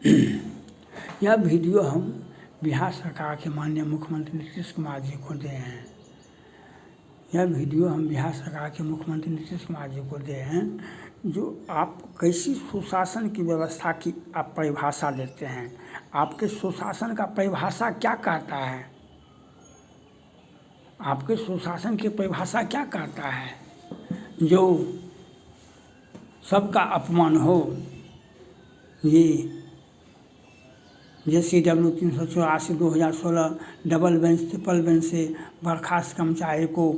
यह वीडियो हम बिहार सरकार के माननीय मुख्यमंत्री नीतीश कुमार जी को दे हैं। यह वीडियो हम बिहार सरकार के मुख्यमंत्री नीतीश कुमार जी को दे हैं, जो आप कैसी सुशासन की व्यवस्था की आप परिभाषा देते हैं। आपके सुशासन का परिभाषा क्या कहता है? आपके सुशासन की परिभाषा क्या कहता है? जो सबका अपमान हो, ये JCW 384/2016 double bench triple bench से बर्खास्त कर्मचारी को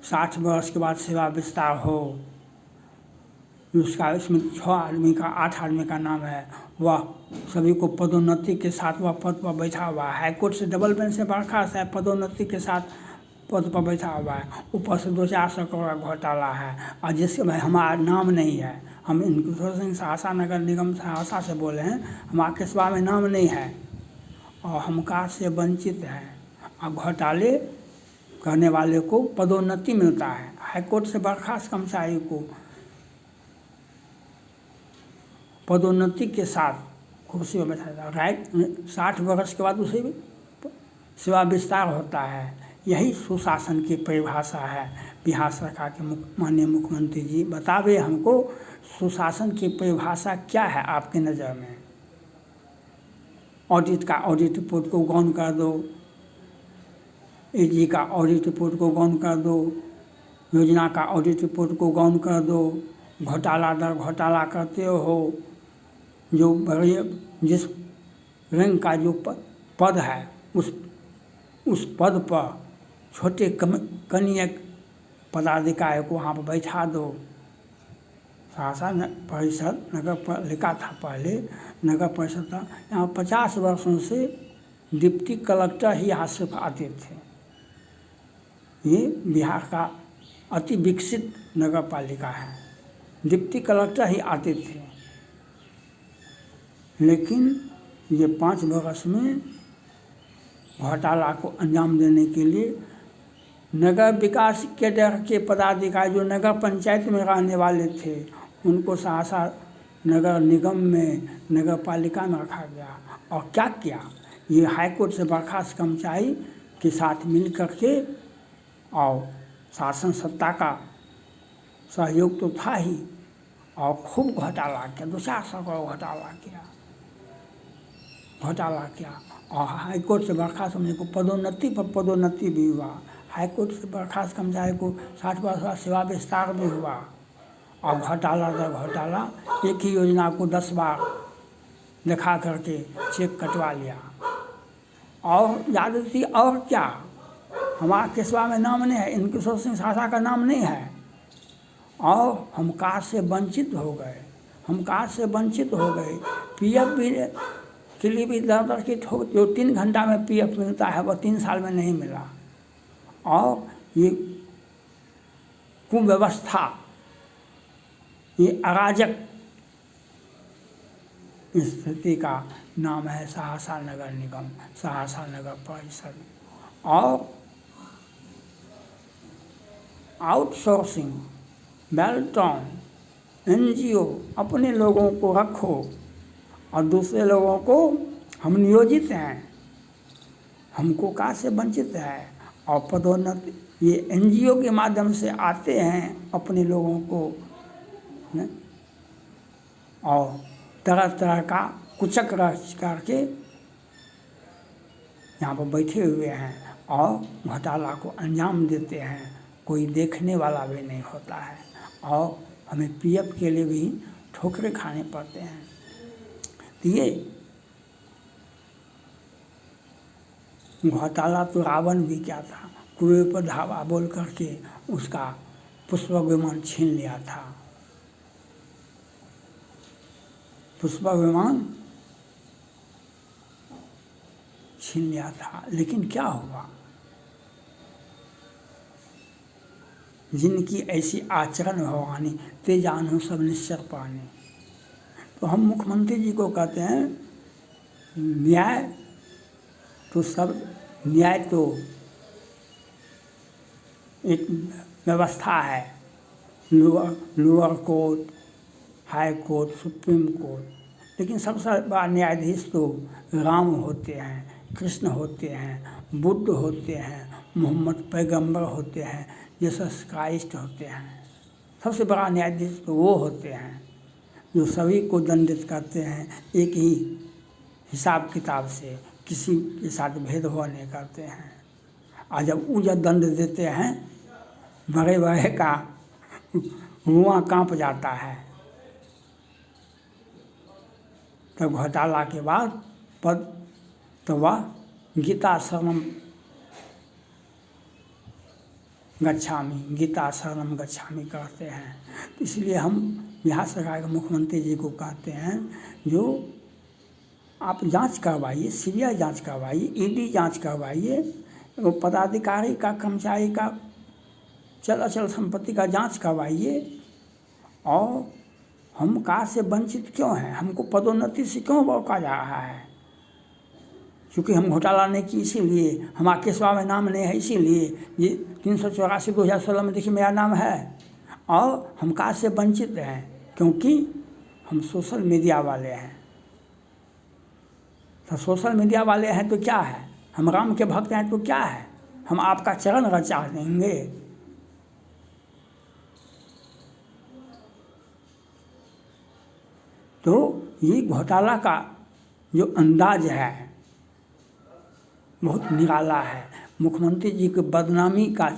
60 वर्ष के बाद सेवा विस्तार हो, उसका इसमें 6 आदमी का 8 आदमी का नाम है, वह सभी को पदोन्नति के साथ वह पद पर बैठा हुआ है। हाईकोर्ट से डबल बेंच से बर्खास्त है, पदोन्नति के साथ पद पर बैठा हुआ है। ऊपर से 200-400 करोड़ घोटाला है, और जिसके भाई हमारा नाम नहीं है। हम इंकुशर सिंह सहरसा नगर निगम सहरसा से बोले हैं, हमारा किस्बा में नाम नहीं है और हम कार्य से वंचित हैं, और घोटाले करने वाले को पदोन्नति मिलता है। हाईकोर्ट से बर्खास्त कर्मचारी को पदोन्नति के साथ कुर्सी पर बैठा जाता है। राइट 60 वर्ष के बाद उसे सेवा विस्तार होता है। यही सुशासन की परिभाषा है। बिहार सरकार के माननीय मुख्यमंत्री जी बतावे हमको, सुशासन की परिभाषा क्या है आपके नज़र में? ऑडिट का ऑडिट रिपोर्ट को गौन कर दो, AG का ऑडिट रिपोर्ट को गौन कर दो, योजना का ऑडिट रिपोर्ट को गौन कर दो। घोटाला दर घोटाला करते हो, जो बड़े जिस रैंक का जो पद है उस पद पर छोटे कनीय पदाधिकारी को वहाँ पर बैठा दो। सहरसा परिषद नगर पालिका था पहले, नगर परिषद था। यहाँ 50 वर्षों से डिप्टी कलेक्टर ही यहाँ से आते थे। ये बिहार का अति विकसित नगर पालिका है, डिप्टी कलेक्टर ही आते थे। लेकिन ये 5 वर्ष में घोटाला को अंजाम देने के लिए नगर विकास केडर के पदाधिकारी जो नगर पंचायत में रहने वाले थे, उनको सहरसा नगर निगम में नगर पालिका में रखा गया। और क्या किया? ये हाईकोर्ट से बर्खास्त कर्मचारी के साथ मिल करके, और शासन सत्ता का सहयोग तो था ही, और खूब घोटाला किया, 200-400 करोड़ घोटाला किया। और हाईकोर्ट से बर्खास्त होने को पदोन्नति पर पदोन्नति भी हुआ। हाईकोर्ट से बर्खास्त कर्मचारी को 60 वर्ष बाद सेवा विस्तार भी हुआ। और घोटाला दर घोटाला, एक ही योजना को 10 बार दिखा करके चेक कटवा लिया। और ज्यादती और क्या, हमारा किस्बा में नाम नहीं है, इंकुशर सिंह सहरसा का नाम नहीं है, और हम कार्य से वंचित हो गए। PF भी के लिए भी दर की जो 3 घंटा में PF मिलता है, वह 3 साल में नहीं मिला। और ये कुव्यवस्था, ये अराजक स्थिति का नाम है सहरसा नगर निगम, सहरसा नगर परिषद। और आउटसोर्सिंग, बेल्टॉन, NGO, अपने लोगों को रखो और दूसरे लोगों को हम नियोजित हैं, हमको कहाँ से वंचित है। और पदोन्नति ये NGO के माध्यम से आते हैं अपने लोगों को, और तरह तरह का कुचक रच करके यहाँ पर बैठे हुए हैं और घोटाला को अंजाम देते हैं। कोई देखने वाला भी नहीं होता है, और हमें PF के लिए भी ठोकरे खाने पड़ते हैं। ये घोटाला तो रावण भी क्या था, कुएं पर धावा बोल करके उसका पुष्पक विमान छीन लिया था। पुष्पक विमान छीन लिया था, लेकिन क्या हुआ? जिनकी ऐसी आचरण भवानी, ते जानो सब निश्चर पानी। तो हम मुख्यमंत्री जी को कहते हैं, न्याय तो एक व्यवस्था है, lower court, high court, supreme court, लेकिन सबसे बड़ा न्यायाधीश तो राम होते हैं, कृष्ण होते हैं, बुद्ध होते हैं, मोहम्मद पैगंबर होते हैं, जीसस क्राइस्ट होते हैं। सबसे बड़ा न्यायाधीश तो वो होते हैं जो सभी को दंडित करते हैं एक ही हिसाब किताब से, किसी के साथ भेदभाव नहीं करते हैं। और जब दंड देते हैं, बड़े बड़े का रुआं कांप जाता है। तब घोटाला के बाद तो वह गीता शरणम गच्छामि कहते हैं। इसलिए हम बिहार सरकार के मुख्यमंत्री जी को कहते हैं, जो आप जांच करवाइए, सीबीआई जांच करवाइए, ईडी जांच करवाइए, वो पदाधिकारी का, कर्मचारी का चल अचल संपत्ति का जांच करवाइए। और हम कार से वंचित क्यों हैं, हमको पदोन्नति से क्यों रोका जा रहा है? क्योंकि हम घोटाला नहीं की, इसीलिए हमारा केसवा में नाम नहीं है, इसीलिए ये 384 2016 में देखिए मेरा नाम है। और हम कार से वंचित हैं क्योंकि हम सोशल मीडिया वाले हैं। तो सोशल मीडिया वाले हैं तो क्या है, हम राम के भक्त हैं तो क्या है, हम आपका चरण रचा देंगे। तो ये घोटाला का जो अंदाज है बहुत निराला है। मुख्यमंत्री जी की बदनामी का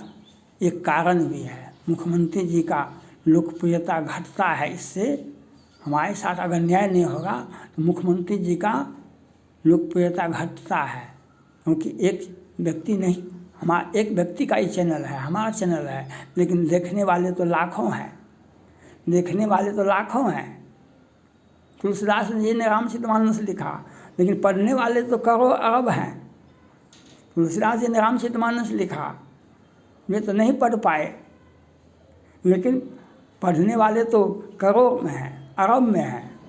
एक कारण भी है। मुख्यमंत्री जी का लोकप्रियता घटता है, इससे हमारे साथ अगर न्याय नहीं होगा तो मुख्यमंत्री जी का लोकप्रियता घटता है। क्योंकि एक व्यक्ति नहीं, हमारा एक व्यक्ति का ही चैनल है, हमारा चैनल है, लेकिन देखने वाले तो लाखों हैं, तुलसीदास जी ने रामचरितमानस लिखा, लेकिन पढ़ने वाले तो करोड़ अरब हैं। तुलसीदास जी ने रामचरितमानस लिखा, वे तो नहीं पढ़ पाए, लेकिन पढ़ने वाले तो करोड़ में हैं, अरब में हैं।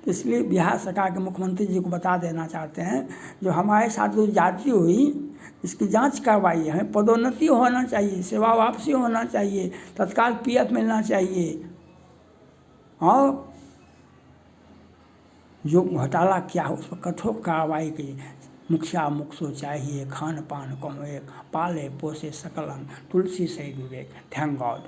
इसलिए बिहार सरकार के मुख्यमंत्री जी को बता देना चाहते हैं, जो हमारे साथ जो जाति हुई इसकी जांच करवाइए। हमें पदोन्नति होना चाहिए, सेवा वापसी होना चाहिए, तत्काल पीएफ मिलना चाहिए। और जो घोटाला किया है उस पर कठोर कार्रवाई की। मुखिया मुखसो चाहिए, खान पान कम एक, पाले पोसे सकल अंग, तुलसी से विवेक। Thank God.